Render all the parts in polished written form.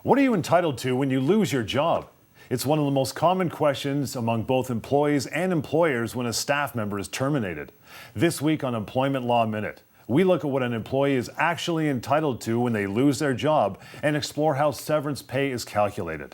What are you entitled to when you lose your job? It's one of the most common questions among both employees and employers when a staff member is terminated. This week on Employment Law Minute, we look at what an employee is actually entitled to when they lose their job and explore how severance pay is calculated.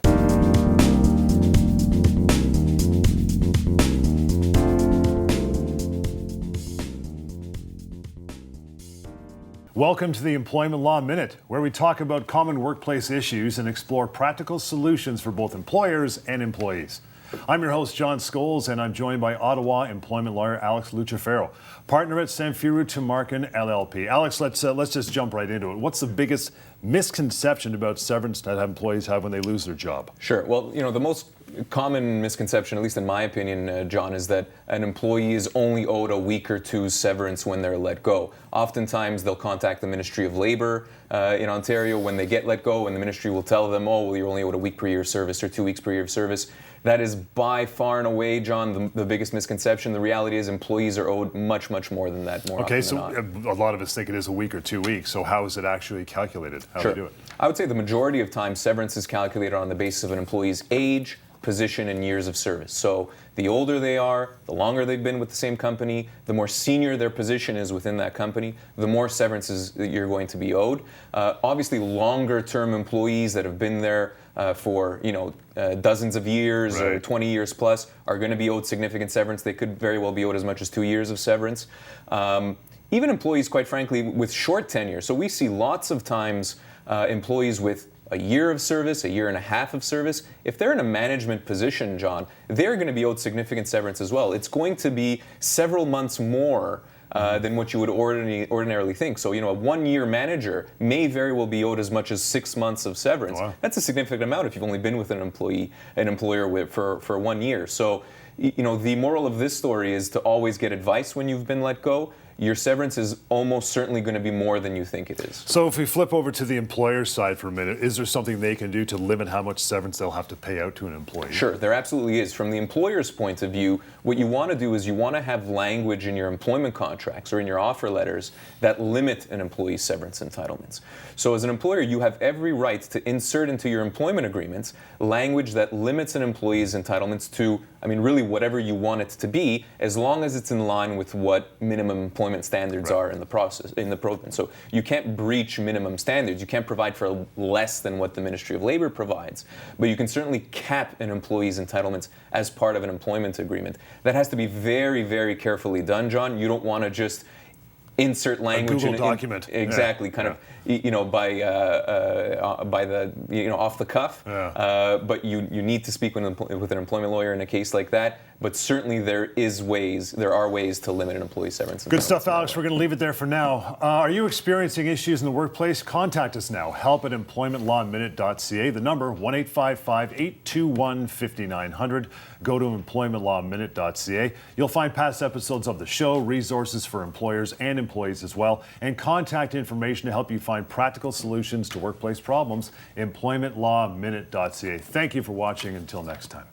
Welcome to the Employment Law Minute, where we talk about common workplace issues and explore practical solutions for both employers and employees. I'm your host, John Scholes, and I'm joined by Ottawa employment lawyer Alex Lucifero, partner at Samfiru Tumarkin LLP. Alex, let's just jump right into it. What's the biggest misconception about severance that employees have when they lose their job? Sure. Well, the most common misconception, at least in my opinion, John, is that an employee is only owed a week or two's severance when they're let go. Oftentimes, they'll contact the Ministry of Labour in Ontario when they get let go, and the ministry will tell them, oh, well, you're only owed a week per year of service or 2 weeks per year of service. That is by far and away, John, the biggest misconception. The reality is employees are owed much, much more than that, more often than not. Okay, so a lot of us think it is a week or 2 weeks. So how is it actually calculated? How do we do it? I would say the majority of time, severance is calculated on the basis of an employee's age, position, and years of service. So the older they are, the longer they've been with the same company, the more senior their position is within that company, the more severances that you're going to be owed. Obviously, longer-term employees that have been there for dozens of years, or 20 years plus, are going to be owed significant severance. They could very well be owed as much as 2 years of severance. Even employees, quite frankly, with short tenure. So we see lots of times employees with a year of service, a year and a half of service. If they're in a management position, John, they're going to be owed significant severance as well. It's going to be several months more than what you would ordinarily think. So, a 1 year manager may very well be owed as much as 6 months of severance. Wow. That's a significant amount if you've only been with an employer for 1 year. So, the moral of this story is to always get advice when you've been let go. Your severance is almost certainly going to be more than you think it is. So if we flip over to the employer side for a minute, is there something they can do to limit how much severance they'll have to pay out to an employee? Sure, there absolutely is. From the employer's point of view, what you want to do is you want to have language in your employment contracts or in your offer letters that limit an employee's severance entitlements. So as an employer, you have every right to insert into your employment agreements language that limits an employee's entitlements to, really whatever you want it to be, as long as it's in line with what minimum employment standards are in the province. So you can't breach minimum standards. You can't provide for less than what the Ministry of Labour provides, but you can certainly cap an employee's entitlements as part of an employment agreement. That has to be very, very carefully done, John. You don't want to just insert language in a Google document. Exactly, by the off the cuff. Yeah. But you need to speak with an employment lawyer in a case like that. But certainly there are ways to limit an employee severance. Good stuff, Alex. We're going to leave it there for now. Are you experiencing issues in the workplace? Contact us now. help@employmentlawminute.ca. The number 1-855-821-5900. Go to employmentlawminute.ca. You'll find past episodes of the show, resources for employers and employees as well, and contact information to help you find practical solutions to workplace problems. employmentlawminute.ca. Thank you for watching. Until next time.